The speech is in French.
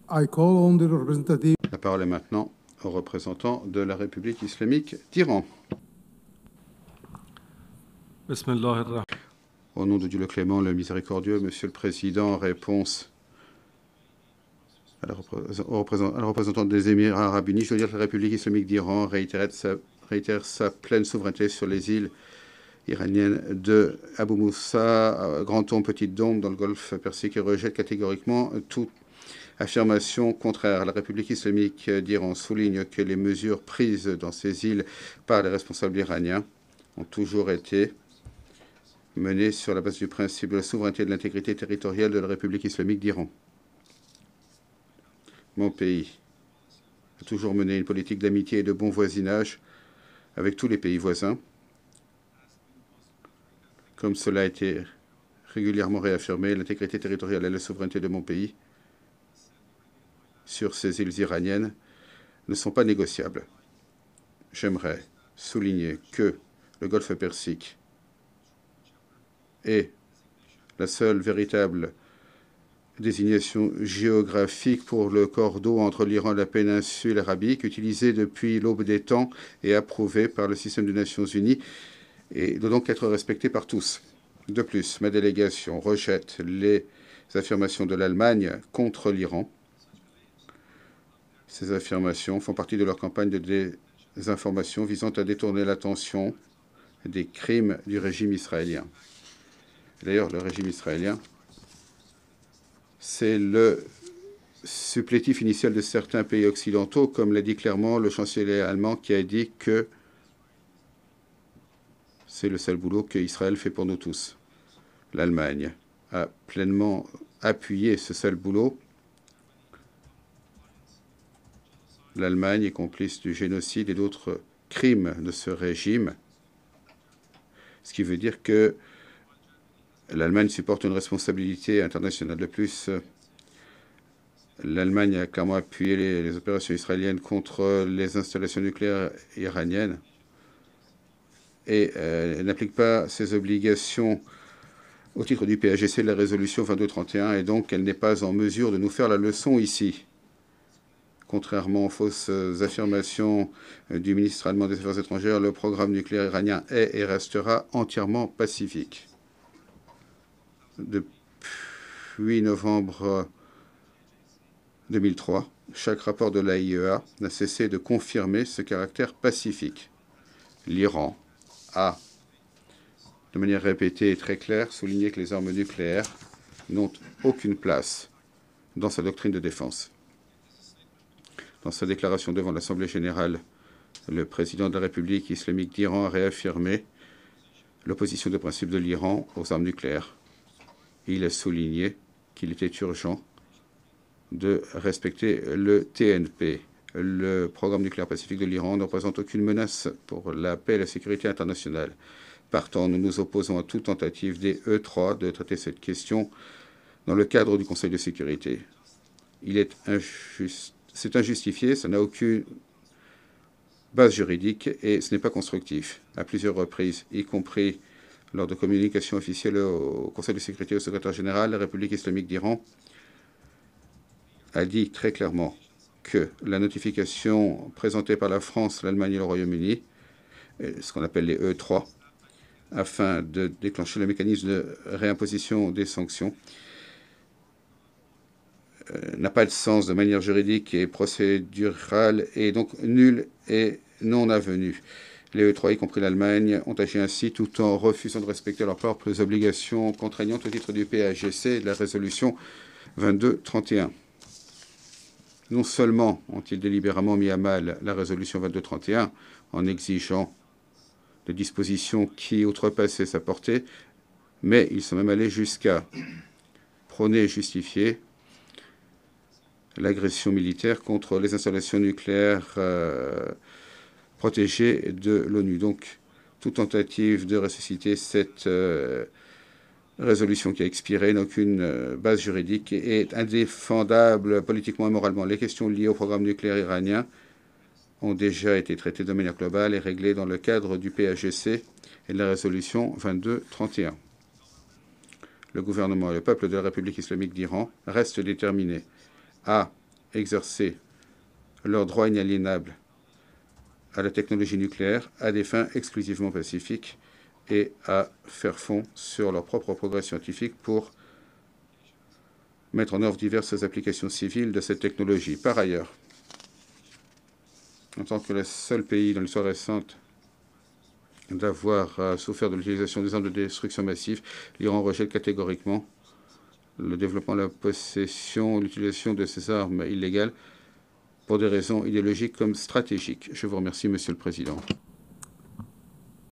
I call on the representative. La parole est maintenant au représentant de la République islamique d'Iran. Au nom de Dieu le clément, le miséricordieux, Monsieur le Président, en réponse à la représentante des Émirats arabes unis, je veux dire que la République islamique d'Iran réitère sa pleine souveraineté sur les îles iraniennes de Abu Moussa, Grand Dôme, Petite Dôme, dans le golfe Persique, et rejette catégoriquement toute affirmation contraire. La République islamique d'Iran souligne que les mesures prises dans ces îles par les responsables iraniens ont toujours été menées sur la base du principe de la souveraineté et de l'intégrité territoriale de la République islamique d'Iran. Mon pays a toujours mené une politique d'amitié et de bon voisinage avec tous les pays voisins, comme cela a été régulièrement réaffirmé. L'intégrité territoriale et la souveraineté de mon pays sur ces îles iraniennes ne sont pas négociables. J'aimerais souligner que le golfe Persique est la seule véritable désignation géographique pour le corps d'eau entre l'Iran et la péninsule arabique, utilisée depuis l'aube des temps et approuvée par le système des Nations Unies, et doit donc être respectée par tous. De plus, ma délégation rejette les affirmations de l'Allemagne contre l'Iran. Ces affirmations font partie de leur campagne de désinformation visant à détourner l'attention des crimes du régime israélien. D'ailleurs, le régime israélien, c'est le supplétif initial de certains pays occidentaux, comme l'a dit clairement le chancelier allemand, qui a dit que c'est le seul boulot qu'Israël fait pour nous tous. L'Allemagne a pleinement appuyé ce seul boulot. L'Allemagne est complice du génocide et d'autres crimes de ce régime, ce qui veut dire que l'Allemagne supporte une responsabilité internationale. De plus, l'Allemagne a clairement appuyé les opérations israéliennes contre les installations nucléaires iraniennes et elle n'applique pas ses obligations au titre du PAGC de la résolution 2231 et donc elle n'est pas en mesure de nous faire la leçon ici. Contrairement aux fausses affirmations du ministre allemand des Affaires étrangères, le programme nucléaire iranien est et restera entièrement pacifique. Depuis novembre 2003, chaque rapport de l'AIEA n'a cessé de confirmer ce caractère pacifique. L'Iran a, de manière répétée et très claire, souligné que les armes nucléaires n'ont aucune place dans sa doctrine de défense. Dans sa déclaration devant l'Assemblée générale, le président de la République islamique d'Iran a réaffirmé l'opposition de principe de l'Iran aux armes nucléaires. Il a souligné qu'il était urgent de respecter le TNP. Le programme nucléaire pacifique de l'Iran ne représente aucune menace pour la paix et la sécurité internationale. Partant, nous nous opposons à toute tentative des E3 de traiter cette question dans le cadre du Conseil de sécurité. C'est injustifié, ça n'a aucune base juridique et ce n'est pas constructif. À plusieurs reprises, y compris lors de communications officielles au Conseil de sécurité et au secrétaire général, la République islamique d'Iran a dit très clairement que la notification présentée par la France, l'Allemagne et le Royaume-Uni, ce qu'on appelle les E3, afin de déclencher le mécanisme de réimposition des sanctions, n'a pas de sens de manière juridique et procédurale et donc nul et non avenu. Les E3, y compris l'Allemagne, ont agi ainsi tout en refusant de respecter leurs propres obligations contraignantes au titre du PAGC et de la résolution 2231. Non seulement ont-ils délibérément mis à mal la résolution 2231 en exigeant des dispositions qui outrepassaient sa portée, mais ils sont même allés jusqu'à prôner et justifier l'agression militaire contre les installations nucléaires protégées de l'ONU. Donc, toute tentative de ressusciter cette résolution qui a expiré n'a aucune base juridique et est indéfendable politiquement et moralement. Les questions liées au programme nucléaire iranien ont déjà été traitées de manière globale et réglées dans le cadre du PAGC et de la résolution 2231. Le gouvernement et le peuple de la République islamique d'Iran restent déterminés à exercer leur droit inaliénable à la technologie nucléaire à des fins exclusivement pacifiques et à faire fond sur leur propre progrès scientifique pour mettre en œuvre diverses applications civiles de cette technologie. Par ailleurs, en tant que le seul pays dans l'histoire récente d'avoir souffert de l'utilisation des armes de destruction massive, l'Iran rejette catégoriquement le développement, la possession, l'utilisation de ces armes illégales pour des raisons idéologiques comme stratégiques. Je vous remercie, Monsieur le Président.